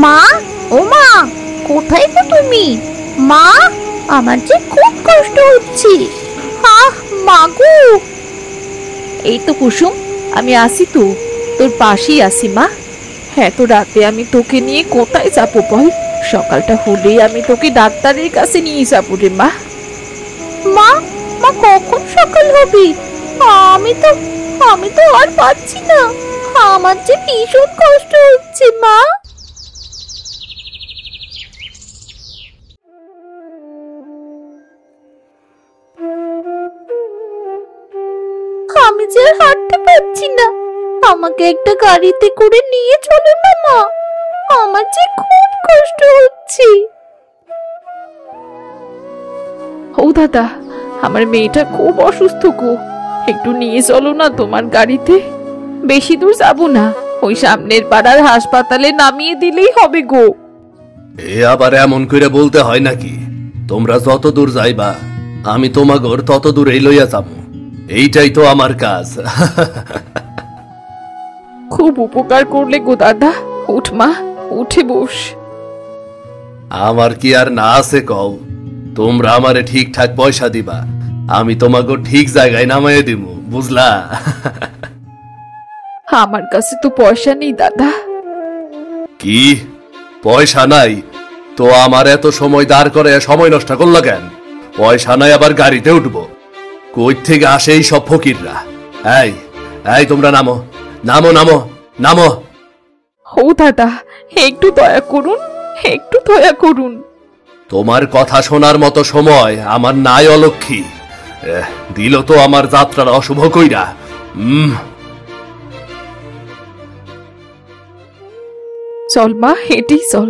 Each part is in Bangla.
মা, ও মা, কোথায় গো তুমি? মা, আমার যে খুব কষ্ট হচ্ছে। আহ মা গো। এই তো কুসুম, আমি আসি তো, তোর পাশেই আসি মা। হ্যাঁ, তো রাতে আমি তোকে নিয়ে কোথায় যাবো বল? সকালটা হলেই আমি তোকে ডাক্তারের কাছে নিয়ে যাবো রে মা। মা, মা কখন সকাল হবে? আমি তো আমি তো আর পাচ্ছি না। আমার যে ভীষণ কষ্ট হচ্ছে মা। আমি যে আর হাঁটতে পারছি না। আমাকে একটা গাড়িতে করে নিয়ে চলো না মা। আমার যে খুব কষ্ট হচ্ছে। ও দাদা, আমার মেয়েটা খুব অসুস্থ গো, একটু নিয়ে চলো না তোমার গাড়িতে। বেশি দূর যাবো না, ওই সামনের পাড়ার হাসপাতালে নামিয়ে দিলেই হবে গো। এ আবার এমন করে বলতে হয় নাকি? তোমরা যত দূর যাইবা আমি তোমাগর তত দূরেই লইয়া যাবো। এইটাই তো আমার কাজ। খুব উপকার করলে গো দাদা। উঠ মা, উঠে বস। আমার কি আর না আছে কও? তোমরা আমারে ঠিকঠাক পয়সা দিবা, আমি তোমাকে ঠিক জায়গায় নামাইয়ে দিব, বুঝলা? আমার কাছে তো পয়সা নেই দাদা। কি পয়সা নাই? তো আমার এত সময় দাঁড় করে সময় নষ্ট করলো কেন? পয়সা নাই আবার গাড়িতে উঠবো? কই থেকে আসে এই সব ফকিররা? এই এই তোমরা নামো, নামো, নামো, নামো। ও দাদা, একটু দয়া করুন, একটু দয়া করুন। তোমার কথা শোনার মতো সময় আমার নাই অলক্ষী। দিল তো আমার যাত্রার অশুভ কইরা। চল মা, হেঁটেই চল।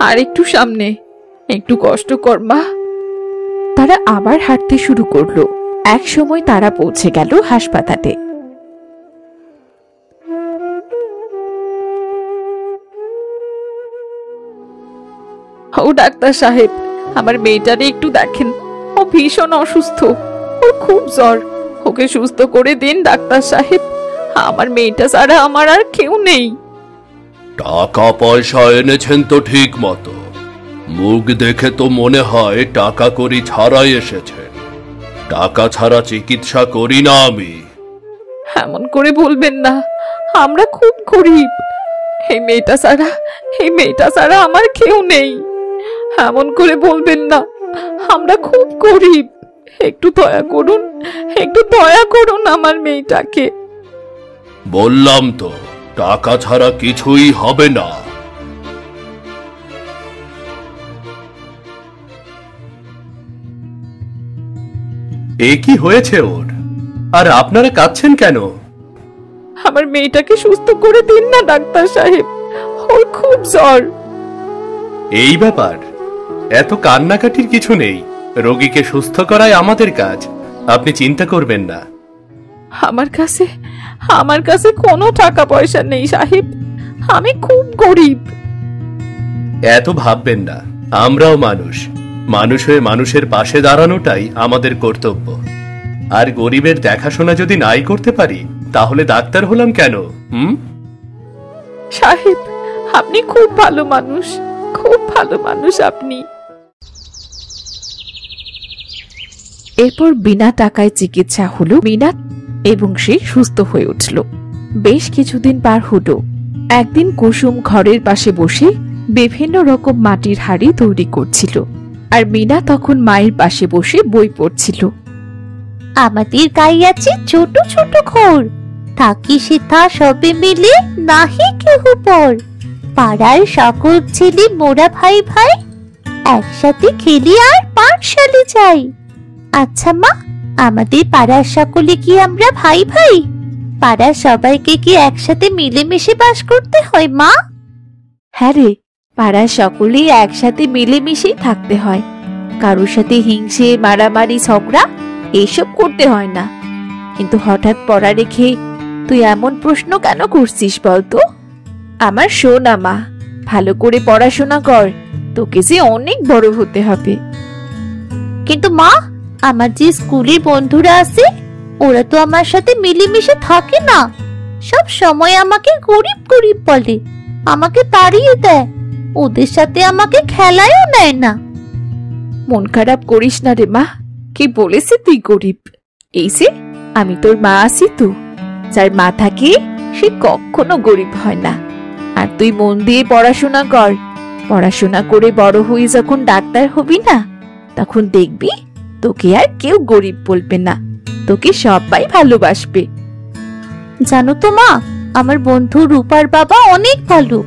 আর একটু সামনে, একটু কষ্ট কর মা। তারা আবার হাঁটতে শুরু করলো। এক সময় তারা পৌঁছে গেল হাসপাতালে। ও ডাক্তার সাহেব, আমার মেয়েটারে একটু দেখেন, ও ভীষণ অসুস্থ, ওর খুব জ্বর। ওকে সুস্থ করে দিন ডাক্তার সাহেব, আমার মেয়েটা ছাড়া আমার আর কেউ নেই। টাকা পয়সা এনেছেন তো ঠিক মতো, মুখ দেখে তো মনে হয় টাকা করি ছাড়াই এসেছেন। টাকা ছাড়া চিকিৎসা করি না আমি। এমন করে বলবেন না, আমরা খুব গরিব। এই মেয়েটা ছাড়া আমার কেউ নেই। এমন করে বলবেন না, আমরা খুব গরিব। একটু দয়া করুন, একটু দয়া করুন আমার মেয়েটাকে। বললাম তো, টাকা ছাড়া কিছুই হবে না। এ কি হয়েছে ওর? আর আপনারা কাঁদছেন কেন? আমার মেয়েটাকে সুস্থ করে দিন না ডাক্তার সাহেব, ওর খুব জ্বর। এই ব্যাপার, এত কান্নাকাটির কিছু নেই। রোগীকে সুস্থ করাই আমাদের কাজ, আপনি চিন্তা করবেন না। আমার কাছে কোনো টাকা পয়সা নেই সাহেব, আমি খুব গরিব। এত ভাববেন না, আমরাও মানুষ। মানুষ হয়ে মানুষের পাশে দাঁড়ানোটাই আমাদের কর্তব্য। আর গরিবের দেখাশোনা যদি নাই করতে পারি, তাহলে ডাক্তার হলাম কেন? সাহেব, আপনি খুব ভালো মানুষ, খুব ভালো মানুষ আপনি। এরপর বিনা টাকায় চিকিৎসা হলো মিনা, এবং সে সুস্থ হয়ে উঠল। বেশ কিছুদিন পার হলো। একদিন কুসুম ঘরের পাশে বসে বিভিন্ন রকম মাটির হাড়ি তৈরি করছিল, আর মিনা তখন মায়ের পাশে বসে বই পড়ছিল। আমাদের গায়ে আছে ছোট ছোট ঘর, থাকি সেথা সবে মিলে নাহি কেহ পর। পাড়ার সকল ছেলে মোরা ভাই ভাই, একসাথে খেলি আর পাঠশালে যাই। আচ্ছা মা, আমাদের পাড়ার সকলে কি আমরা ভাই ভাই? পাড়ার সবাইকে কি একসাথে মিলেমিশে বাস করতে হয় মা? হ্যাঁ রে, পাড়ার সকলেই একসাথে মিলেমিশেই থাকতে হয়। কারোর সাথে হিংসে, মারামারি, ঝগড়া এসব করতে হয় না। কিন্তু হঠাৎ পড়া রেখে তুই এমন প্রশ্ন কেন করছিস বলতো? আমার সোনা মা, ভালো করে পড়াশোনা কর, তোকে যে অনেক বড় হতে হবে। কিন্তু মা, আমার যে স্কুলের বন্ধুরা আছে, ওরা তো আমার সাথে মিলেমিশে থাকে না। সব সময় আমাকে গরিব গরিব বলে, আমাকে তাড়িয়ে দেয়। ওদের সাথে আমাকে খেলায়ও নেয় না। মন খারাপ করিস না রে মা, কি বলেছে তুই গরিব? এই যে আমি তোর মা আছি তো, যার মা থাকে সে কখনো গরিব হয় না। আর তুই মন দিয়ে পড়াশোনা কর, পড়াশোনা করে বড় হয়ে যখন ডাক্তার হবি না, তখন দেখবি তোকে আর কেউ গরিব বলবে না, তোকে সবাই ভালোবাসবে। জানো তো মা, আমার বন্ধু রূপার বাবা অনেক ভালো,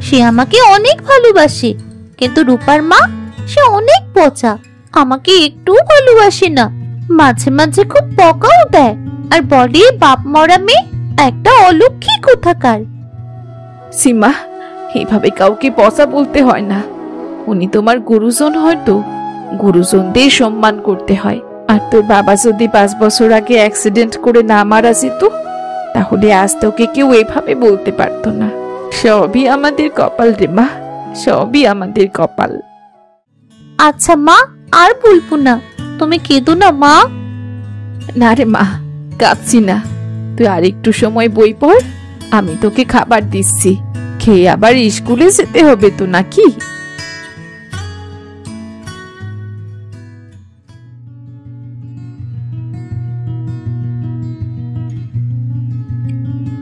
সে আমাকে অনেক ভালোবাসে। কিন্তু রূপার মা, সে অনেক পচা, আমাকে একটু ভালোবাসে না। মাঝে মাঝে খুব বকাও দেয় আর বলে বাপ মরা মেয়ে, একটা অলক্ষী কোথাকার। সীমা, এইভাবে কাউকে পচা বলতে হয় না। উনি তোমার গুরুজন, হয়তো গুরুজনদের সম্মান করতে হয়। আর তোর বাবা যদি 5 বছর আগে অ্যাক্সিডেন্ট করে না মারা যেত, তাহলে আজ তোকে কেউ এভাবে বলতে পারতো না। সবই আমাদের কপাল রে মা, সবই আমাদের কপাল। আচ্ছা মা, আর বলবো না, তুমি কেঁদো না মা। না রে মা, কাঁদছি না। তুই আর একটু সময় বই পড়, আমি তোকে খাবার দিচ্ছি। খেয়ে আবার স্কুলে যেতে হবে তো নাকি?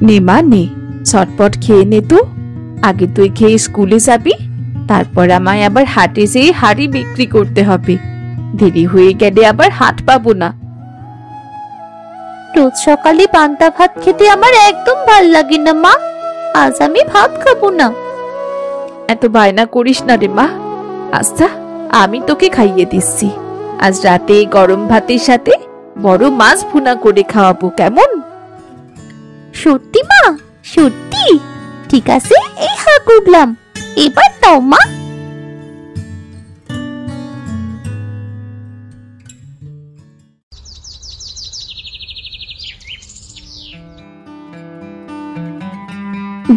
নে মা নে, ছটপট খেয়ে নে তো। আগে তুই খেয়ে স্কুলে যাবি, তারপর আমায় আবার হাটে যেয়ে হাড়ি বিক্রি করতে হবে। দেরি হয়ে গেলে আবার হাট পাবো না। রোজ সকালে পান্তা ভাত খেতে আমার একদম ভাল লাগে না মা, আজ আমি ভাত খাবো না। এত বায়না করিস না রে মা। আচ্ছা, আমি তোকে খাইয়ে দিচ্ছি। আজ রাতে গরম ভাতের সাথে বড় মাছ ভুনা করে খাওয়াবো, কেমন? সত্যি মা? সত্যি? ঠিক আছে, এই হা করলাম। এবার দাও মা।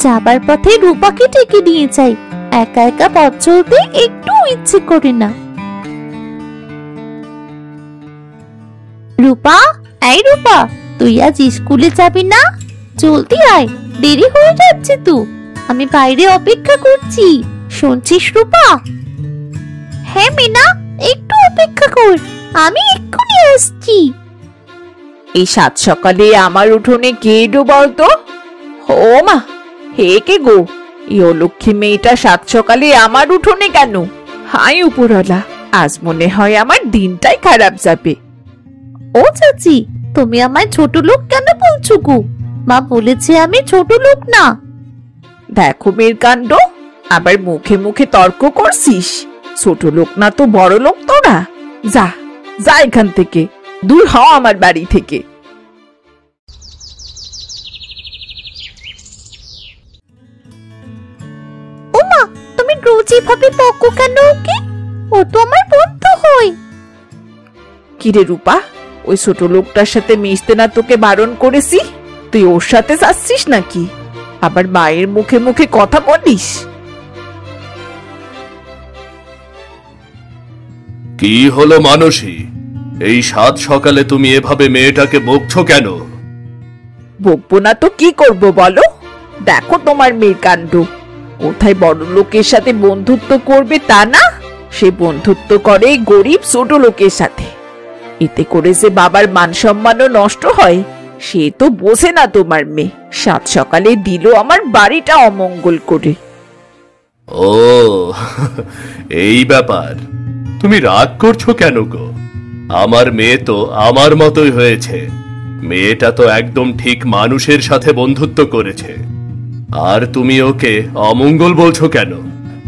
যাবার পথে রূপাকে ডেকে নিয়ে যাই, একা একা পথ চলতে একটু ইচ্ছে করে না। রূপা, এই রূপা, তুই আজ স্কুলে যাবি না? জলদি আয়, দেরি হয়ে যাচ্ছে তো। আমি বাইরে অপেক্ষা করছি, শুনছিস রূপা? হ্যাঁ মিনা, একটু অপেক্ষা কর, আমি এক্ষুনি আসছি। এই সাত সকালে আমার উঠোনে কে এলো বলতো? ও মা, হে কে গো? এই অলক্ষী মেয়েটা সাত সকালে আমার উঠোনে কেন? হাই উপরওয়ালা, আজ মনে হয় আমার দিনটাই খারাপ যাবে। ও চাচি, তুমি আমায় ছোট লোক কেন বলছো গো? মা বলেছে আমি ছোট লোক না। দেখো মেয়ের কাণ্ড, আবার মুখে মুখে তর্ক করছিস। ছোট লোক না তো বড় লোক তোরা। যা যা এখান থেকে, দূর হ আমার বাড়ি থেকে। ও মা, তুমি রোজ এভাবে বকো কেন ওকে? ও তো আমার বন্ধু হয়। কিরে রূপা, ওই ছোট লোকটার সাথে মিশতে না তোকে বারণ করেছি? তুই ওর সাথে যাচ্ছিস নাকি? আবার মায়ের মুখে মুখে কথা বলিস। কি হলো মানসী, এই সাত সকালে তুমি এভাবে মেয়েটাকে বকছো কেন? বকবো না তো কি করব বলো? দেখো তোমার মেয়ের কাণ্ড। কোথায় বড় লোকের সাথে বন্ধুত্ব করবে তা না, সে বন্ধুত্ব করে গরিব ছোট লোকের সাথে। এতে করে যে বাবার মান সম্মানও নষ্ট হয়, সে তো বোঝে না তোমার মেয়ে। সাত সকালে দিল আমার বাড়িটা অমঙ্গল করে। ও এই ব্যাপার, তুমি রাগ করছো কেন গো? আমার মেয়ে তো আমার মতোই হয়েছে। মেয়েটা তো একদম ঠিক মানুষের সাথে বন্ধুত্ব করেছে, আর তুমি ওকে অমঙ্গল বলছো কেন?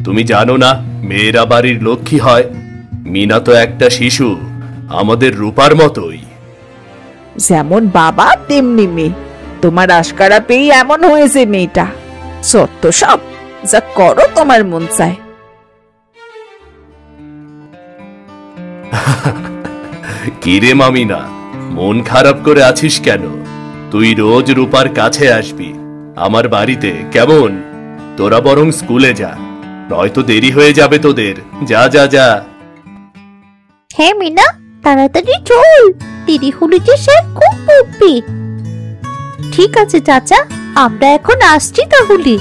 তুমি জানো না মেয়েরা বাড়ির লক্ষ্মী হয়? মিনা তো একটা শিশু, আমাদের রূপার মতোই। যেমন বাবা তেমনি মেয়ে। তোমার আশকারা পেয়ে এমন হয়েছে মেয়েটা। সত্য সব, যা করো তোমার মন চায়। কিরে মামিনা, মন খারাপ করে আছিস কেন? তুই রোজ রূপার কাছে আসবি আমার বাড়িতে, কেমন? তোরা বরং স্কুলে যা, নয়তো দেরি হয়ে যাবে তোদের। যা যা যা। হ্যাঁ মিনা, তাড়াতাড়ি চল, দেরি হলে যে স্যার খুব বকবে। ঠিক আছে চাচা, আমরা এখন আসছি তাহলে।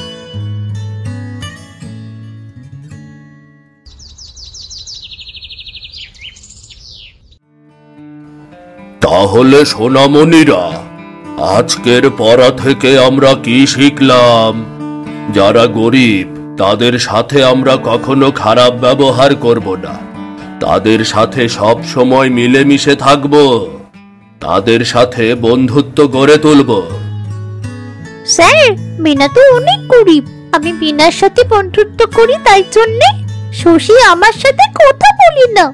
তাহলে সোনামণিরা, আজকের পড়া থেকে আমরা কি শিখলাম? যারা গরিব তাদের সাথে আমরা কখনো খারাপ ব্যবহার করব না, তাদের সাথে সব সময় মিলেমিশে থাকব, তাদের সাথে বন্ধুত্ব গড়ে তুলব। স্যার, মিনা তো অনেক গরিব, আমি মিনার সাথে বন্ধুত্ব করি, তাই জন্যে শশী আমার সাথে কথা বলি না।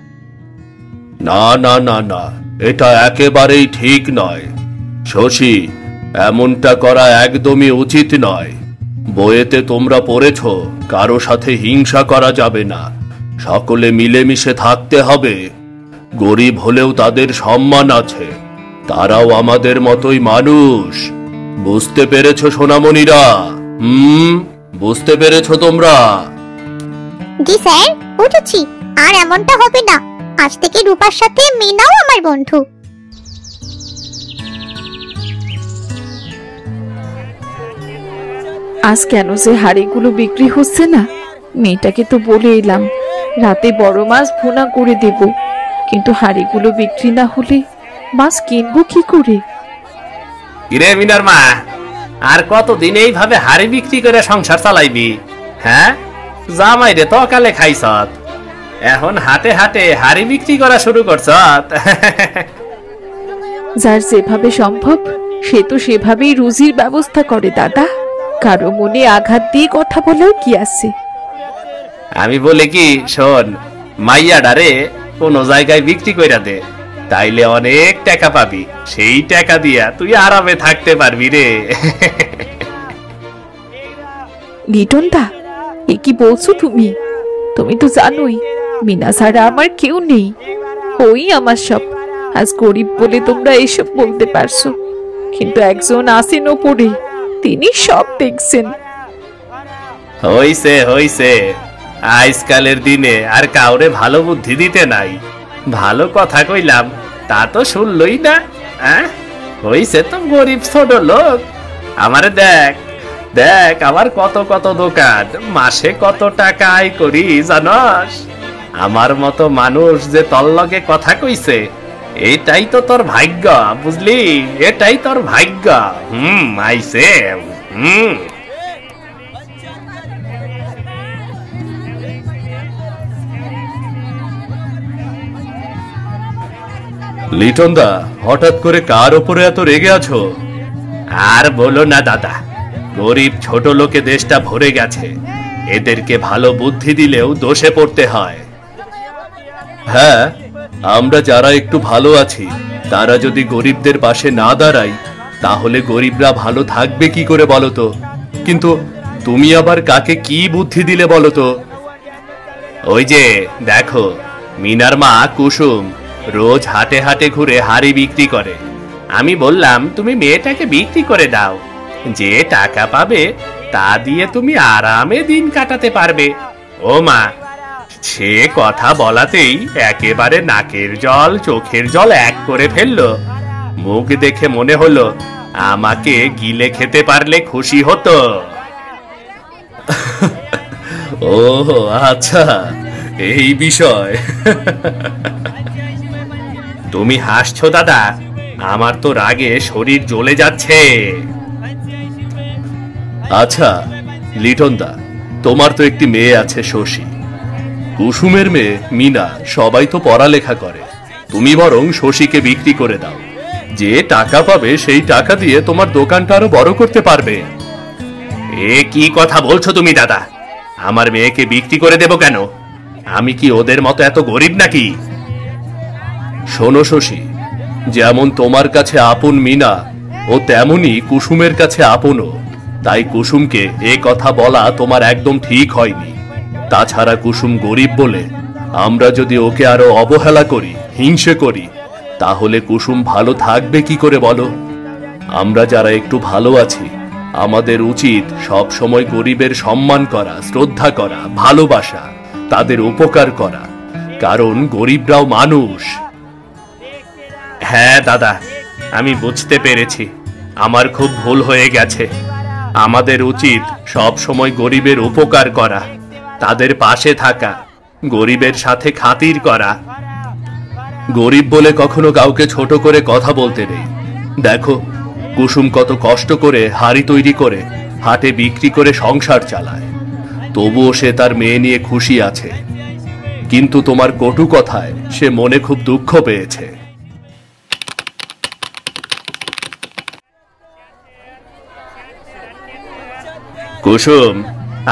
না না না না, এটা একেবারেই ঠিক নয় শশী, এমনটা করা একদমই উচিত নয়। বইয়েতে তোমরা পড়েছ কারো সাথে হিংসা করা যাবে না, সকলে মিলেমিশে থাকতে হবে। গরিব হলেও তাদের সম্মান আছে, তারাও আমাদের মতোই মানুষ। বুঝতে পেরেছো সোনামণিরা? বুঝতে পেরেছো তোমরা? জি স্যার, বুঝেছি। আর এমনটা হবে না, আজ থেকে রূপার সাথে মিনাও আমার বন্ধু। আজ কেন যে হাঁড়িগুলো বিক্রি হচ্ছে না? মেয়েটাকে তো বলে এলাম রাতে বড় মাছ ভুনা করে দেব, কিন্তু হাঁড়িগুলো বিক্রি না হলে মাছ কিনবো কি করে? কিরে মিনার মা, আর কতদিন এইভাবে হাড়ি বিক্রি করে সংসার চালাইবি? হ্যাঁ, জামাই রে তো কালে খাইছত, এখন হাটে হাটে হাড়ি বিক্রি করা শুরু করছত। যার যেভাবে সম্ভব সে তো সেভাবেই রুজির ব্যবস্থা করে দাদা, কারো মনে আঘাত দিয়ে কথা বলার কি আছে? আমি বলি কি, শোন, মাইয়াডারে কোন জায়গায় বিক্রি কইরা দে, তাইলে অনেক টাকা পাবি, সেই টাকা দিয়া তুই আরামে থাকতে পারবি রে। লিটন দা, এ কি বলছো তুমি? তুমি তো জানোই মিনা ছাড়া আমার কেউ নেই, ওই আমার সব। আজ গরিব বলে তোমরা এসব বলতে পারছো, কিন্তু একজন আছেন ওপরে, তিনি সব দেখছেন। হইছে হইছে, আজকালের দিনে আর কাউরে ভালো বুদ্ধি দিতে নাই। ভালো কথা কইলাম, তা তো শুনলই না। হইছে তো গরিব ছোট লোক। আমারে দেখ দেখ, আমার কত কত দোকান, মাসে কত টাকা আয় করি জানস? আমার মতো মানুষ যে তোর লগে কথা কইছে, এটাই তো তোর ভাগ্য, বুঝলি? এটাই তোর ভাগ্য। আইছে। লিটন দা, হঠাৎ করে কার ওপরে এত রেগে আছো? আর বলো না দাদা, গরিব ছোট লোকে দেশটা ভরে গেছে, এদেরকে ভালো বুদ্ধি দিলেও দোষে পড়তে হয়। হ্যাঁ, আমরা যারা একটু ভালো আছি তারা যদি গরিবদের পাশে না দাঁড়াই, তাহলে গরিবরা ভালো থাকবে কি করে বলো তো? কিন্তু তুমি আবার কাকে কি বুদ্ধি দিলে বলো তো? ওই যে দেখো, মিনার মা কুসুম রোজ হাটে হাটে ঘুরে হাড়ি বিক্রি করে। আমি বললাম তুমি মেয়েটাকে বিক্রি করে দাও, যে টাকা পাবে তা দিয়ে তুমি আরামে দিন কাটাতে পারবে। ও মা, সে কথা বলাতেই একেবারে নাকের জল চোখের জল এক করে ফেললো। মুখ দেখে মনে হলো আমাকে গিলে খেতে পারলে খুশি হতো। ও আচ্ছা, এই বিষয়। তুমি হাসছো দাদা, আমার তো রাগে শরীর জ্বলে যাচ্ছে। আচ্ছা লিটন দা, তোমার তো একটি মেয়ে আছে শশী, কুসুমের মেয়ে মিনা, সবাই তো পড়ালেখা করে। তুমি বরং শশীকে বিক্রি করে দাও, যে টাকা পাবে সেই টাকা দিয়ে তোমার দোকানটা আরো বড় করতে পারবে। এ কি কথা বলছো তুমি দাদা? আমার মেয়েকে বিক্রি করে দেব কেন? আমি কি ওদের মতো এত গরিব নাকি? শোনো শশী, যেমন তোমার কাছে আপন মিনা, ও তেমনি কুসুমের কাছে আপনও। তাই কুসুমকে এ কথা বলা তোমার একদম ঠিক হয়নি। তাছাড়া কুসুম গরিব বলে আমরা যদি ওকে আরো অবহেলা করি, হিংসে করি, তাহলে কুসুম ভালো থাকবে কি করে বলো? আমরা যারা একটু ভালো আছি, আমাদের উচিত সব সময় গরিবের সম্মান করা, শ্রদ্ধা করা, ভালোবাসা, তাদের উপকার করা, কারণ গরিবরাও মানুষ। হ্যাঁ দাদা, আমি বুঝতে পেরেছি, আমার খুব ভুল হয়ে গেছে। আমাদের উচিত সব সময় গরিবের উপকার করা, তাদের পাশে থাকা, গরিবের সাথে খাতির করা। গরিব বলে কখনো কাউকে ছোট করে কথা বলতে নেই। দেখো, কুসুম কত কষ্ট করে হাড়ি তৈরি করে হাটে বিক্রি করে সংসার চালায়, তবুও সে তার মেয়ে নিয়ে খুশি আছে। কিন্তু তোমার কটু কথায় সে মনে খুব দুঃখ পেয়েছে। কুসুম,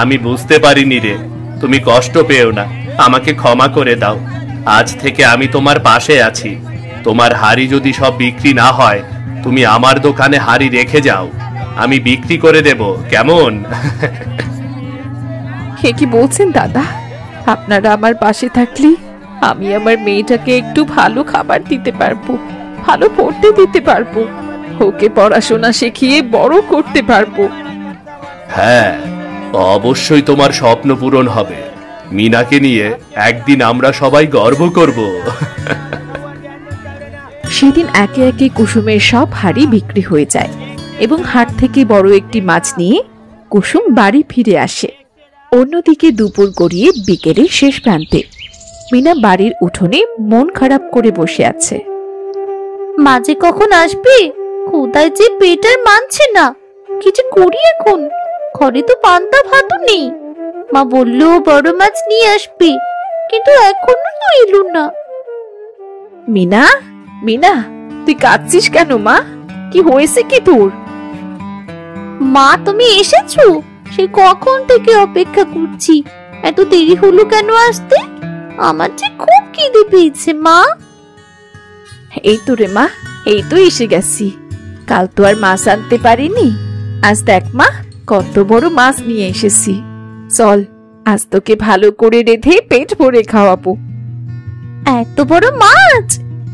আমি বুঝতে পারিনি রে, তুমি কষ্ট পেও না, আমাকে ক্ষমা করে দাও। আজ থেকে আমি তোমার পাশে আছি। তোমার হাড়ি যদি সব বিক্রি না হয়, তুমি আমার দোকানে হাড়ি রেখে যাও, আমি বিক্রি করে দেব, কেমন? হে কি বলছেন দাদা? আপনারা আমার পাশে থাকলে আমি আমার মেয়েটাকে একটু ভালো খাবার দিতে পারবো, ভালো পড়তে দিতে পারবো, ওকে পড়াশোনা শিখিয়ে বড় করতে পারবো। হ্যাঁ, অবশ্যই তোমার স্বপ্ন পূরণ হবে। মিনাকে নিয়ে একদিন আমরা সবাই গর্ব করব। সেদিন একে একে কুসুমের সব হাড়ি বিক্রি হয়ে যায় এবং হাট থেকে বড় একটি মাছ নিয়ে কুসুম বাড়ি ফিরে আসে। অন্যদিকে দুপুর গড়িয়ে বিকেলের শেষ প্রান্তে মিনা বাড়ির উঠোনে মন খারাপ করে বসে আছে। মাঝে কখন আসবে? কোথায় যে পেট আর মানছে না, কি যে করি এখন? ঘরে তো পান্তা ভাতও নেই। মা বললো বড় মাছ নিয়ে আসবে, কিন্তু এখনো তো এলো না। মিনা, মিনা, তুই কাঁদছিস কেন মা? কি হয়েছে কি তোর? মা তুমি এসেছো? সে কখন থেকে অপেক্ষা করছি। এত দেরি হলো কেন আসতে? আমার যে খুব খিদে পেয়েছে মা। এই তো রে মা, এই তো এসে গেছি। কাল তো আর মাছ আনতে পারিনি, আজ দেখ মা কত বড় মাছ নিয়ে এসেছি। চল, আজ তোকে ভালো করে রেঁধে পেট ভরে খাওয়াবো। এত বড় মাছ?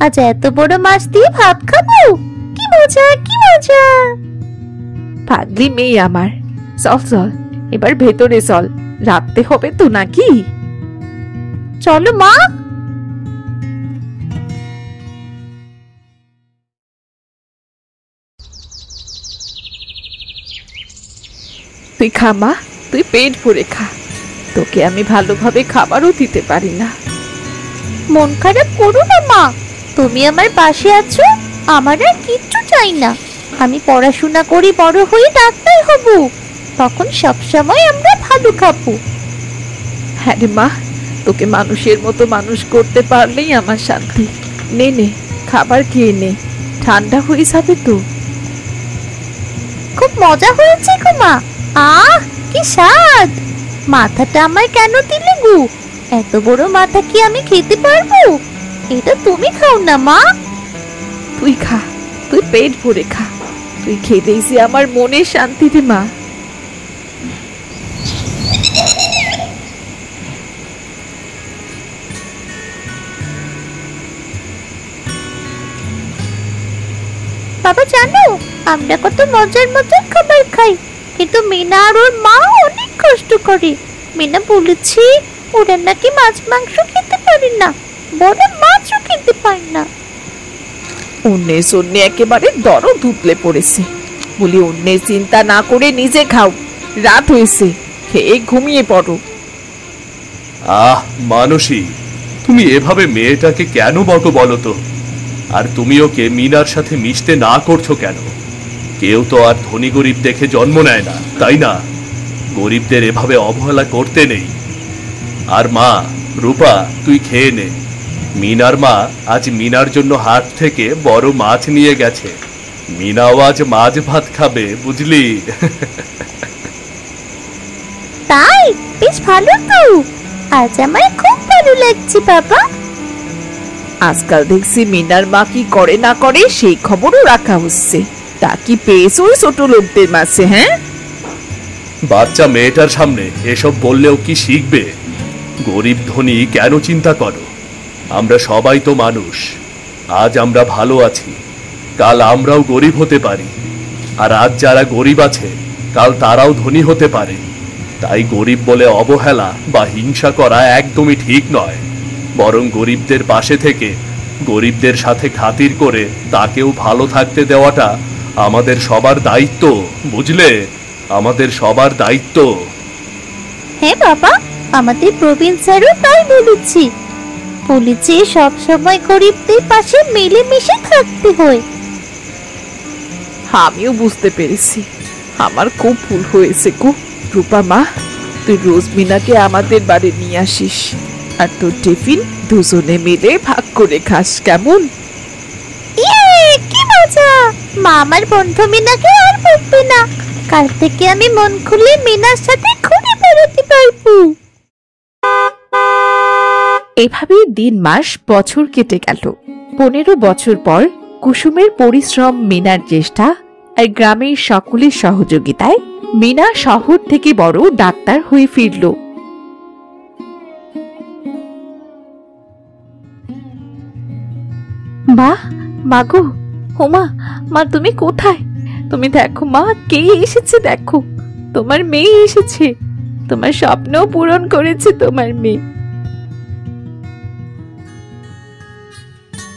আজ এত বড় মাছ দিয়ে ভাত খাবো? কি মজা, কি মজা! পাগলি মেয়ে আমার, চল চল এবার ভেতরে চল, রাখতে হবে তো নাকি? চলো মা। তুই খা মা, তুই পেট ভরে খা, তোকে আমি ভালোভাবে খাবারও দিতে পারি না। মন খারাপ করো না মা, তুমি আমার পাশে আছো, আমার আর কিচ্ছু চাই না। আমি পড়াশোনা করে বড় হয়ে ডাক্তার হব, তখন সব সময় আমরা ভালো খাবো। হ্যাঁ রে মা, তোকে মানুষের মতো মানুষ করতে পারলেই আমার শান্তি। নে নে, খাবার খেয়ে নে, ঠান্ডা হয়ে যাবে তো। খুব মজা হয়েছে গো মা। আহ, কি স্বাদ! মাথাটা আমায় কেন দিলে গো? এত বড় মাথা কি আমি খেতে পারবো? এটা তুমি খাও না মা। তুই খা, তুই পেট ভরে খা, তুই খেলেই যে আমার মনে শান্তি রে মা। বাবা জানো, আমরা কত মজার মজার খাবার খাই, কিন্তু মিনা আর ওর মা অনেক কষ্ট করে। মিনা বলেছে ওরা নাকি মাছ মাংস খেতে পারে না, বড় মাছও খেতে পারে না। অন্যের জন্য একেবারে দরদ উতলে পড়েছে। বলি অন্যের চিন্তা না করে নিজে খাও, রাত হয়েছে, খেয়ে ঘুমিয়ে পড়ো। আহ মানসী, তুমি এভাবে মেয়েটাকে কেন বকো বলো তো? আর তুমি ওকে মিনার সাথে মিশতে না করছো কেন? কেউ তো আর ধনী গরিব দেখে জন্ম নেয় না, তাই না? গরিবদের এভাবে অবহেলা করতে নেই। আর মা, রূপা, তুই খেয়ে নে। মিনার মা আজ মিনার জন্য হাট থেকে বড় মাছ নিয়ে গেছে। মিনাও আজ মাছ ভাত খাবে, বুঝলি? তাই? বেশ ভালো তো, আজ আমার খুব ভালো লাগছে বাবা। আজকাল দেখছি মিনার মা কি করে না করে সেই খবরও রাখা হচ্ছে। তা কি পেয়েছ ওই ছোট লোকদের মাঝে? হ্যাঁ, বাচ্চা মেয়েটার সামনে এসব বললেও কি শিখবে? গরিব ধনী কেন চিন্তা করো? আমরা সবাই তো মানুষ। আজ আমরা ভালো আছি, কাল আমরাও গরিব হতে পারি। আর আজ যারা গরিব আছে, কাল তারাও ধনী হতে পারে। তাই গরিব বলে অবহেলা বা হিংসা করা একদমই ঠিক নয়। বরং গরিবদের পাশে থেকে গরিবদের সাথে খাতির করে তাকেও ভালো থাকতে দেওয়াটা আমাদের সবার দায়িত্ব, বুঝলে? আমাদের সবার দায়িত্ব। হ্যাঁ বাবা, আমাদের প্রবীণ স্যারও তাই বলেছি। বলেছে সব সময় গরিবদের পাশে মিলেমিশে থাকতে হয়। আমিও বুঝতে পেরেছি, আমার খুব ভুল হয়েছে গো। রূপা মা, তুই রোজ মিনাকে আমাদের বাড়ি নিয়ে আসিস, আর তোর টিফিন দুজনে মিলে ভাগ করে খাস, কেমন? কি মজা! মা আমার বন্ধু মিনাকে আর বকবে না। কাল থেকে আমি মন খুলে মিনার সাথে ঘুরে বেড়াতে পারবো। এভাবেই দিন মাস বছর কেটে গেল। 15 বছর পর কুসুমের পরিশ্রম, মিনার চেষ্টা আর গ্রামের সকলের সহযোগিতায় মিনা শহর থেকে বড় ডাক্তার হয়ে ফিরল। মা, মাগো, হোমা, মা তুমি কোথায়? তুমি দেখো মা, কে এসেছে দেখো, তোমার মেয়ে এসেছে। তোমার স্বপ্ন পূরণ করেছে তোমার মেয়ে।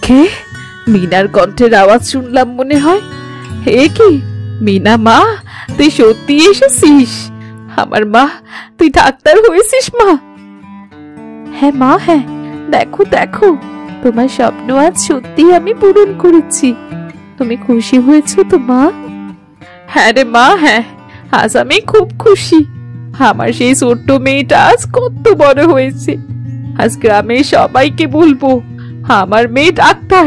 কে? মিনার কণ্ঠের আওয়াজ শুনলাম মনে হয়। হে কি মিনা মা, তুই সত্যি এসেছিস? আমার মা, তুই ডাক্তার হয়েছিস মা? হ্যাঁ মা, হ্যাঁ, দেখো দেখো, তোমার স্বপ্ন আজ সত্যি আমি পূরণ করেছি। তুমি খুশি হয়েছো তো মা? হ্যাঁ রে মা, হ্যাঁ, আজ আমি খুব খুশি। আমার সেই ছোট্ট মেয়েটা আজ কত বড় হয়েছে। আজ গ্রামের সবাইকে বলবো আমার মেয়ে ডাক্তার।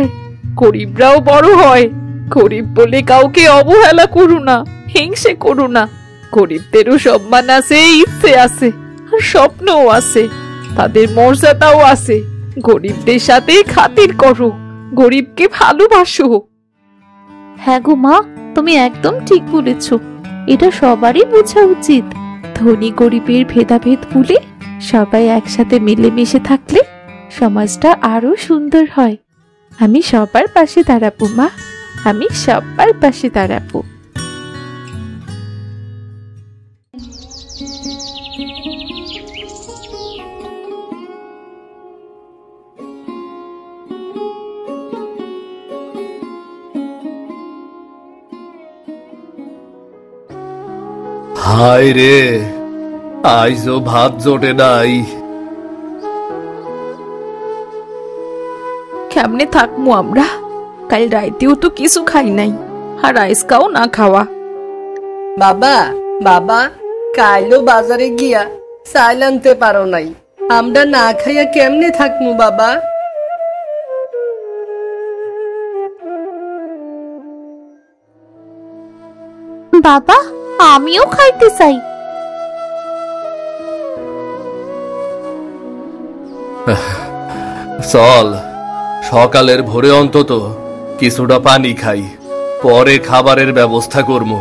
গরিবরাও বড় হয়। গরিব বলে কাউকে অবহেলা করো না, হিংসে করো না। গরিবদেরও সম্মান আছে, ইচ্ছে আছে, আর স্বপ্নও আছে, তাদের মর্যাদাও আছে। গরিবদের সাথে খাতির করো, গরিবকে ভালোবাসো। হ্যাঁ গো মা, তুমি একদম ঠিক বলেছ। এটা সবারই বোঝা উচিত। ধনী গরিবের ভেদাভেদ ভুলে সবাই একসাথে মিলেমিশে থাকলে সমাজটা আরো সুন্দর হয়। আমি সবার পাশে দাঁড়াবো মা, আমি সবার পাশে দাঁড়াবো। হায় রে, আইজও ভাত জোটে নাই। কেমনে থাকবো আমরা? কাল রাইতেও তো কিছু খাই নাই, আর আইসকাও না খাওয়া। বাবা, বাবা, কাইলো বাজারে গিয়া চাইল আনতে পারো নাই। আমরা না খাইয়া কেমনে থাকবো বাবা? বাবা, আমিও খাইতে চাই। চল, সকালের ভোরে অন্তত কিছুটা পানি খাই, পরে খাবারের ব্যবস্থা করবো।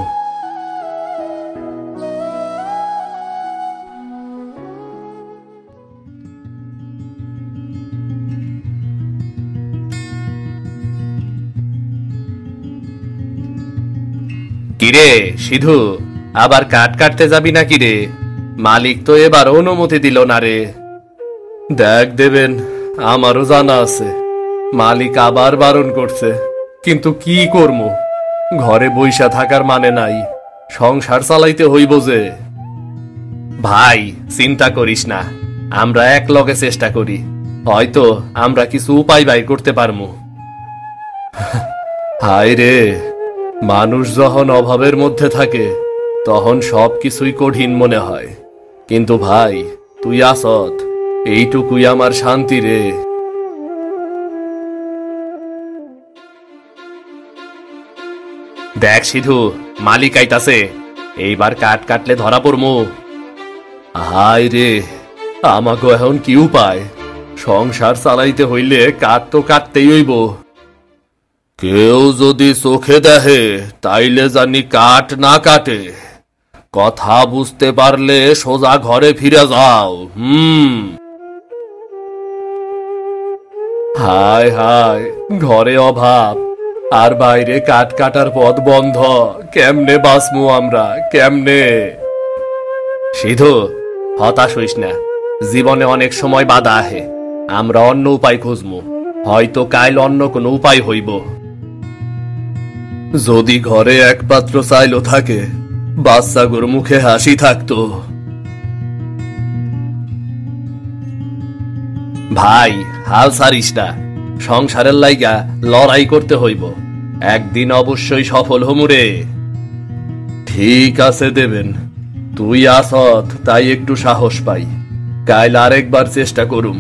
কিরে সিধু, আবার কাঠ কাটতে যাবি নাকি রে? মালিক তো এবার অনুমতি দিল না রে। দেখ দেবেন, আমারও জানা আছে মালিক আবার বারণ করছে, কিন্তু কি করবো? ঘরে বইসা থাকার মানে নাই, সংসার চালাইতে হইব যে। ভাই চিন্তা করিস না, আমরা এক লগে চেষ্টা করি, হয়তো আমরা কিছু উপায় বাইর করতে পারবো। হায় রে, মানুষ যখন অভাবের মধ্যে থাকে তখন সবকিছুই কঠিন মনে হয়, কিন্তু ভাই তুই আসত, এইটুকুই আমার শান্তি রে। দেখ সিধু, মালিক আইতাছে, এইবার কাঠ কাটলে ধরা পড়মু। হায় রে, আমাকে এখন কি উপায়? সংসার চালাইতে হইলে কাঠ তো কাটতেই হইব। কেউ যদি চোখে দেখে তাইলে জানি কাঠ না কাটে। কথা বুঝতে পারলে সোজা ঘরে ফিরে যাও। হায় হায়, ঘরে অভাব আর বাইরে কাঠ কাটার পথ বন্ধ, কেমনে বাঁচমু আমরা, কেমনে? সিধু, হতাশ হইস না, জীবনে অনেক সময় বাধা আহে, আমরা অন্য উপায় খুঁজমু, হয়তো কাল অন্য কোনো উপায় হইব। যদি ঘরে একমাত্র চাইলো থাকে, বাচ্চাগুর মুখে হাসি থাকতো। ভাই, হাল ছাড়িস না। সংসারের লাইগা লড়াই করতে হইব। একদিন অবশ্যই সফল হমুরে। ঠিক আছে দেবেন, তুই আসত তাই একটু সাহস পাই। কাল আরেকবার চেষ্টা করুম।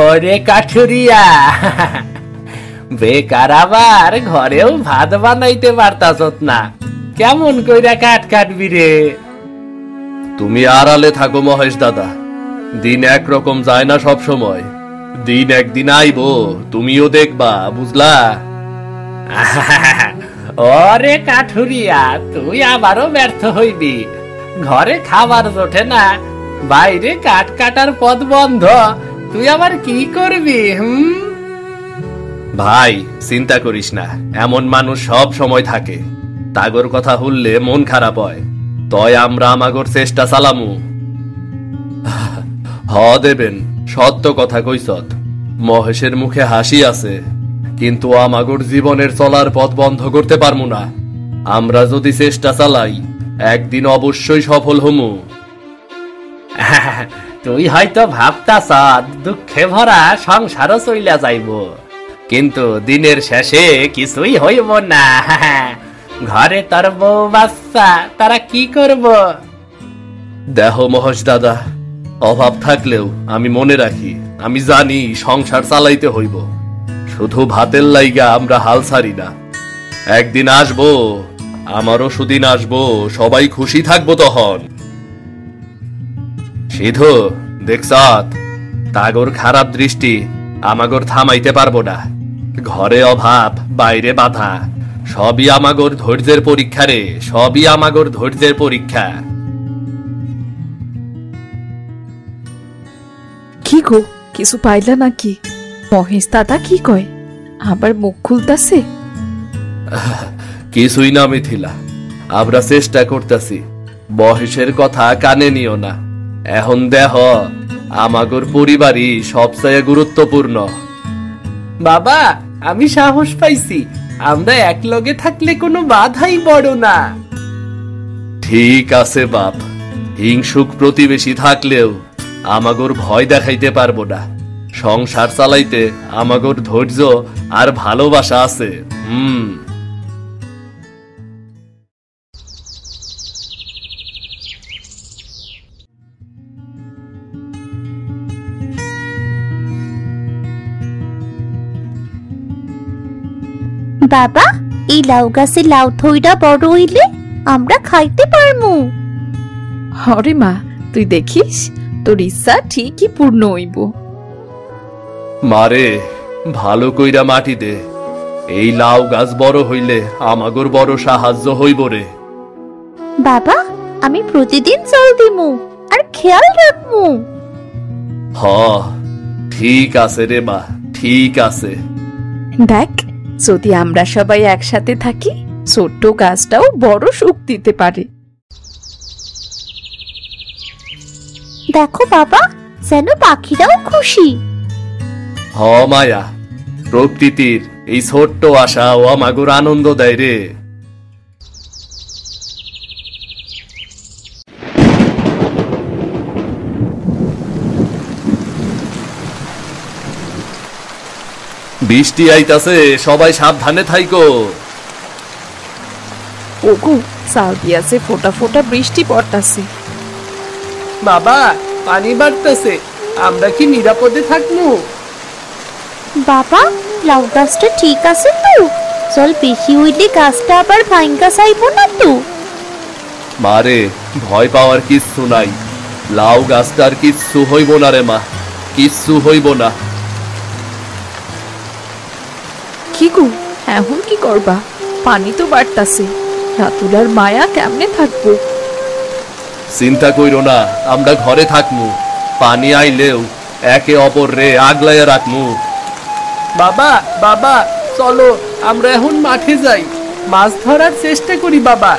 ওরে কাঠুরিয়া, বেকার আবার ঘরেও ভাত বানাইতে পারতাস না, কেমন কইরা কাঠ কাটবি রে? তুমি আড়ালে থাকো মহেশ দাদা, দিন একরকম যায় না সব সময়। দিন একদিন আইবো, তুমিও দেখবা, বুঝলা? ওরে কাঠুরিয়া, তুই আবারও ব্যর্থ হইবি। ঘরে খাবার জোটে না, বাইরে কাঠ কাটার পথ বন্ধ, তুই আবার কি করবি? ভাই, চিন্তা করিস না, এমন মানুষ সব সময় থাকে। তাগর কথা হুললে মন খারাপ হয়, তয় আমরা আমাগর চেষ্টা চালামু। হ দেবেন, সত্য কথা কইসত। মহেশের মুখে হাসি আছে, কিন্তু আমাগর জীবনের চলার পথ বন্ধ করতে পারমু না। আমরা যদি চেষ্টা চালাই, একদিন অবশ্যই সফল হমু। তুই হয়তো ভাবতাস দুঃখে ভরা সংসারও চইলা যাইব, কিন্তু দিনের শেষে কিছুই হইব না। ঘরে তোর বউ বাচ্চা, তারা কি করব? দেহ মহেশ দাদা, অভাব থাকলেও আমি মনে রাখি, আমি জানি সংসার চালাইতে হইব। শুধু ভাতের লাইগা আমরা হাল ছাড়ি না। একদিন আসবো, আমারও সুদিন আসবো, সবাই খুশি থাকবো তখন। সিধু, দেখছত, তাগর খারাপ দৃষ্টি আমাগর থামাইতে পারবো না। ঘরে অভাব, বাইরে বাধা, সবই আমাগর ধৈর্যের পরীক্ষা রে, সবই আমাগর ধৈর্যের পরীক্ষা। কি গো, কিছু পাইলা নাকি? মহেশ দাদা কি কয়? আবার মুখ খুলতাছে? কিছুই না মিথিলা, আমরা চেষ্টা করতেছি। মহেশের কথা কানে নিও না। এখন দেহ, আমাগর পরিবারই সবচেয়ে গুরুত্বপূর্ণ। বাবা, আমি সাহস পাইছি, আমরা একলগে থাকলে কোনো বাধাই বড় না। ঠিক আছে বাপ, হিংসুক প্রতিবেশী থাকলেও আমাগর ভয় দেখাইতে পারবো না। সংসার চালাইতে আমাগর ধৈর্য আর ভালোবাসা আছে। বাবা, এই লাউ গাছে লাউ থইরা বড় হইলে আমরা খাইতে পারমু। হরে মা, তুই দেখিস, তোর ইচ্ছা ঠিকই পূর্ণ হইব। মারে, ভালো কইরা মাটি দে। এই লাউ গাছ বড় হইলে আমাগর বড় সাহায্য হইব রে। বাবা, আমি প্রতিদিন জল দিমু আর খেয়াল রাখমু। হ, ঠিক আছে রে মা, ঠিক আছে। দেখ, যদি আমরা সবাই একসাথে থাকি, ছোট্ট গাছটাও বড় সুখ দিতে পারে। দেখো বাবা, যেন পাখিরাও খুশি। হ মায়া, প্রকৃতির এই ছোট্ট আশা ও আমাগর আনন্দ দেয় রে। বৃষ্টি আইতাছে, সবাই সাবধানে থাইকো। ওগো, সাউদিয়াসে ফোটা ফোটা বৃষ্টি পড়তাছে। বাবা, পানি বাড়তেছে, আমরা কি নিরাপদে থাকবো? বাবা, লাউ গাছটা ঠিক আছে তো? জল বেশি হইলে গাছটা আবার ভাঙ্গা যাইব না তো? মারে, ভয় পাওয়ার কিচ্ছু নাই। লাউ গাছটার কিচ্ছু হইব না রে মা, কিচ্ছু হইব না। কি গো, এখন কি করবা? পানি তো বাড়তাছে, রাতুলার মায়া কেমনে থাকবো? চিন্তা কইরো না, আমরা ঘরে থাকমু। পানি আইলেও একে অপর রে আগলাইয়া রাখমু। বাবা, বাবা, চলো আমরা এখন মাঠে যাই, মাছ ধরার চেষ্টা করি। বাবা,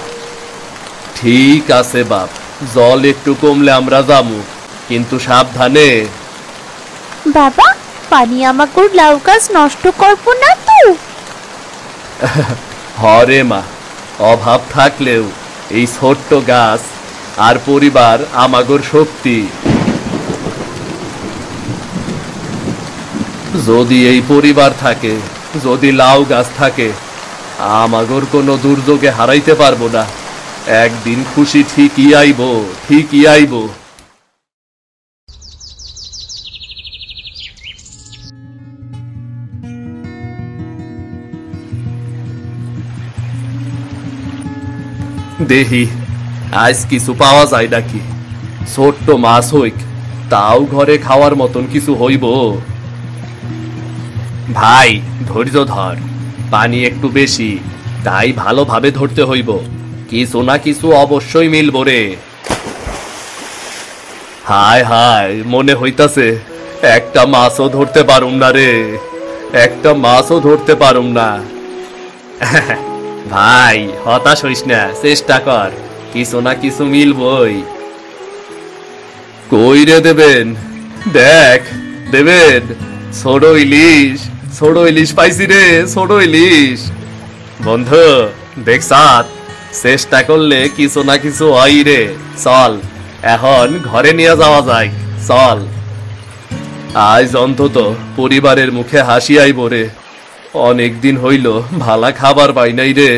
ঠিক আছে বাপ, জল একটু কমলে আমরা যামু, কিন্তু সাবধানে। বাবা, পানি আমাকে লাউ গাছ নষ্ট করবো না তো? হরে মা, অভাব থাকলেও এই ছোট্ট গাছ আর পরিবার আমাগর শক্তি। যদি এই পরিবার থাকে, যদি লাউ গাছ থাকে, আমাগর কোনো দুর্যোগে হারাইতে পারবো না। একদিন খুশি ঠিকই আইব, ঠিকই আইব। দেহি আজ কিছু পাওয়া যায় নাকি? ছোট্ট মাছ হইক, তাও ঘরে খাওয়ার মতন কিছু হইব। ভাই ধৈর্য ধর, পানি একটু বেশি, তাই ভালোভাবে ধরতে হইব। কিছু না কিছু অবশ্যই মিলব রে। হায় হায়, মনে হইতাছে একটা মাছও ধরতে পারুম না রে, একটা মাছও ধরতে পারুম না। ভাই হতাশ হইস না, চেষ্টা কর, কিছু না কিছু মিলবই। কই রে দেবেন? দেখ দেবেন, ছোট ইলিশ, ছোট ইলিশ পাইছি রে, ছোট ইলিশ। বন্ধু দেখছাত, চেষ্টা করলে কিছু না কিছু হয় রে। চল এখন ঘরে নিয়ে যাওয়া যায়, চল। আজ অন্তত পরিবারের মুখে হাসি আইব রে। অনেকদিন হইল ভালা খাবার পাই নাই রে।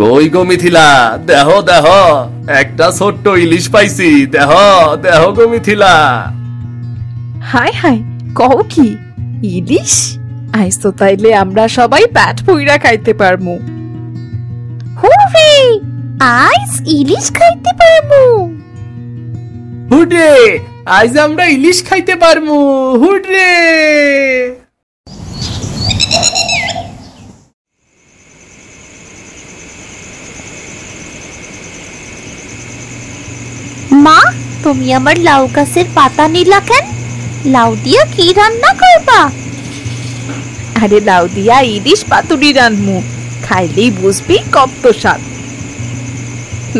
কই গো মিথিলা, দেহ দেহ, একটা ছোট্ট ইলিশ পাইছি, দেহ দেহ গো মিথিলা। হায় হায়, কও কি ইলিশ? আইস তো তাইলে আমরা সবাই পেট ভইরা খাইতে পারমু। হুররে, আজ ইলিশ খাইতে পারবো। হুডরে, আজ আমরা ইলিশ খাইতে পারবো, হুডরে। মা, তুমি আমার লাউ গাছের পাতা নিলা কেন? লাউ দিয়া কি রান্না করবা? আরে লাউ দিয়া ইলিশ পাতুরি রানমু, খাইলেই বুঝবি কত স্বাদ।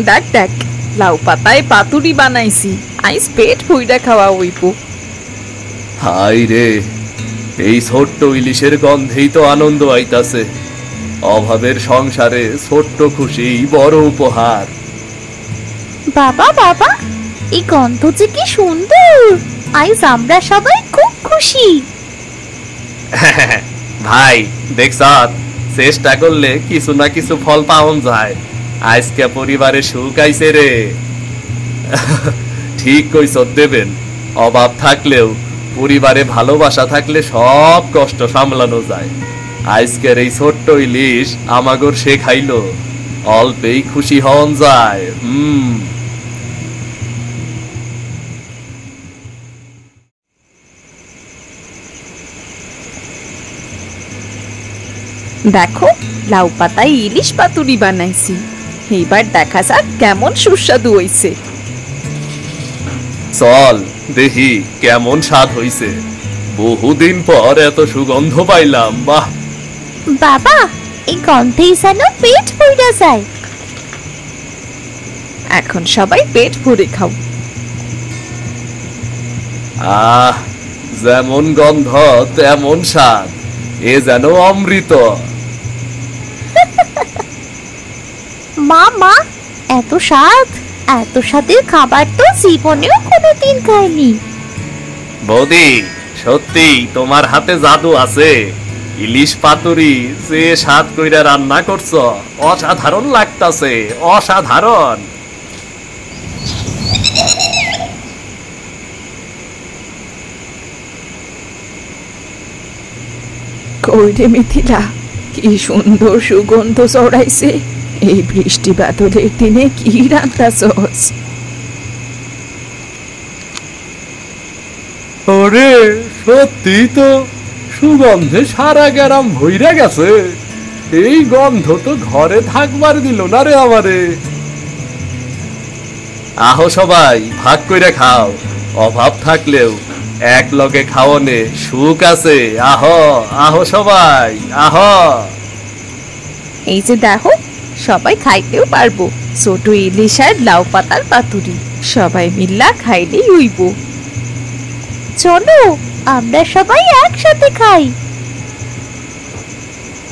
দেখ দেখ, লাউ পাতায় পাতুরি বানাইছি, আইস পেট ভইরা খাওয়া হইব। হাই রে, এই ছোট্ট ইলিশের গন্ধেই তো আনন্দ আইতাছে। অভাবের সংসারে ছোট্ট খুশি বড় উপহার। বাবা বাবা, এই গন্ধ যে কি সুন্দর! আজ আমরা সবাই খুব খুশি। ভাই দেখছাত, চেষ্টা করলে কিছু না কিছু ফল পাওয়া যায়। আজকে পরিবারে সুখ আইছে রে। ঠিক কইছ দেবেন, অভাব থাকলেও পরিবারে ভালোবাসা থাকলে সব কষ্ট সামলানো যায়। আজকের এই ছোট্ট ইলিশ আমাগর শেখাইলো অল্পেই খুশি হওয়া যায়। দেখো, লাউ পাতায় ইলিশ পাতুরি বানাইছি, এইবার দেখা যাক কেমন সুস্বাদু হইছে। চল দেখি কেমন স্বাদ হইছে। বহুদিন পর এত সুগন্ধ পাইলাম, বাহ। বাবা, এই গন্ধেই যেন পেট ভরে যায়। এখন সবাই পেট ভরে খাও। আহ, যেমন গন্ধ তেমন স্বাদ, এ যেন অমৃত। মা মা, এত স্বাদ, এত স্বাদের খাবার তো জীবনেও কোনোদিন খাইনি। বৌদি, সত্যি তোমার হাতে জাদু আছে। ইলিশ পাতুরি যে স্বাদ কইরা রান্না করছো, অসাধারণ লাগতাছে, অসাধারণ। কইরে মিথিলা, কি সুন্দর সুগন্ধ ছড়াইছে। এই বৃষ্টি বাদলের দিনে কি রান্তাছস? ওরে, সত্যি তো, সুগন্ধে সারা গ্রাম ভইরা গেছে। এই গন্ধ তো ঘরে থাকবার দিল না রে আমারে। আহো সবাই, ভাগ কইরা খাও। অভাব থাকলেও এক লগে খাওয়ানে সুখ আছে। আহো আহো সবাই, আহো। এই যে দেখো, সবাই খাইতেও পারবো। ছোট ইলিশ আর লাউ পাতার পাতুরি সবাই মিল্লা খাইলেই হইব। চলো আমরা সবাই একসাথে খাই।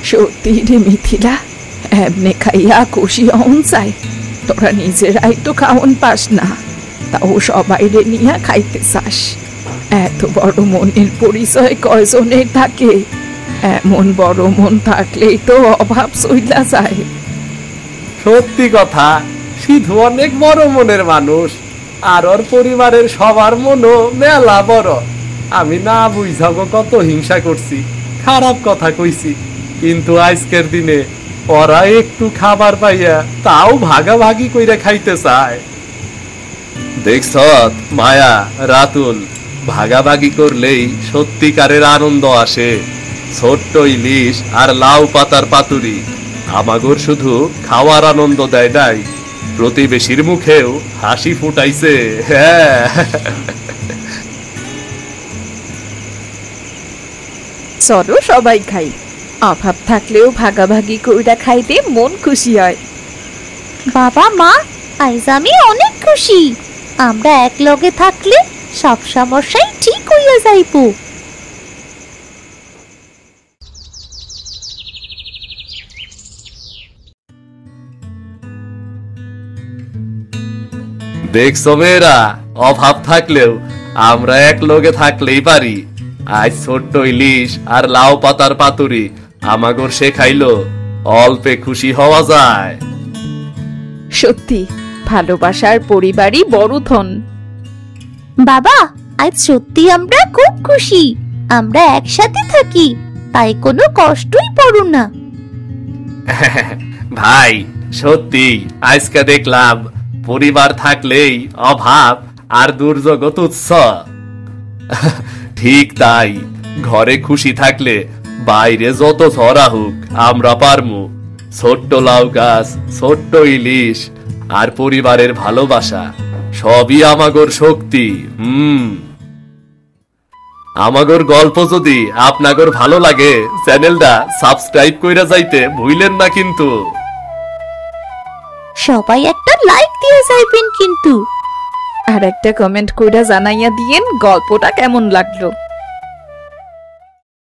সত্যি রে মিথিলা, এমনি খাইয়া খুশি হন চাই। তোরা নিজেরাই তো খাওন পাস না, তাও সবাই রে নিয়ে খাইতে চাস। এত বড় মনের পরিচয় কয়জনের থাকে? এমন বড় মন থাকলেই তো অভাব সইলা যায়। সত্যি কথা, সিধু অনেক বড় মনের মানুষ, আর ওর পরিবারের সবার মনও মেলা বড়। আমি না বুঝাবো কত হিংসা করছি, খারাপ কথা কইছি, কিন্তু আজকের দিনে ওরা একটু খাবার পাইয়া তাও ভাগাভাগি কইরা খাইতে চায়। দেখছ মায়া, রাতুল, ভাগাভাগি করলেই সত্যিকারের আনন্দ আসে। ছোট্ট ইলিশ আর লাউ পাতার পাতুরি আমাগর শুধু খাওয়ার আনন্দ দেয় নাই, প্রতিবেশীর মুখেও হাসি ফুটাইছে। হ্যাঁ, চলো সবাই খাই। অভাব থাকলেও ভাগাভাগি কইরা খাইতে মন খুশি হয়। বাবা মা, আজ আমি অনেক খুশি। আমরা এক লগে থাকলে সব সমস্যাই ঠিক হইয়া যাইব। দেখছো মেয়েরা, অভাব থাকলেও আমরা এক লগে থাকলেই পারি। আজ ছোট্ট ইলিশ আর লাউ পাতার পাতুরি আমাগর শেখাইলো অল্পে খুশি হওয়া যায়। সত্যি, ভালোবাসার পরিবারই বড় ধন। বাবা, আজ সত্যি আমরা খুব খুশি। আমরা একসাথে থাকি, তাই কোনো কষ্টই পড়ো না। ভাই সত্যি, আজকে দেখলাম পরিবার থাকলেই অভাব আর দুর্যোগ তুচ্ছ। ঠিক তাই, ঘরে খুশি থাকলে বাইরে যত ঝড় হোক আমরা পারমু। ছোট্ট লাউ গাছ, ছোট্ট ইলিশ আর পরিবারের ভালোবাসা সবই আমাগর শক্তি। আমাগর গল্প যদি আপনাগর ভালো লাগে, চ্যানেলটা সাবস্ক্রাইব কইরা যাইতে ভুলেন না কিন্তু। সবাই একটা লাইক দিয়ে যাইবেন কিন্তু। আর একটা কমেন্ট কইরা জানাইয়া দিয়েন গল্পটা কেমন লাগলো।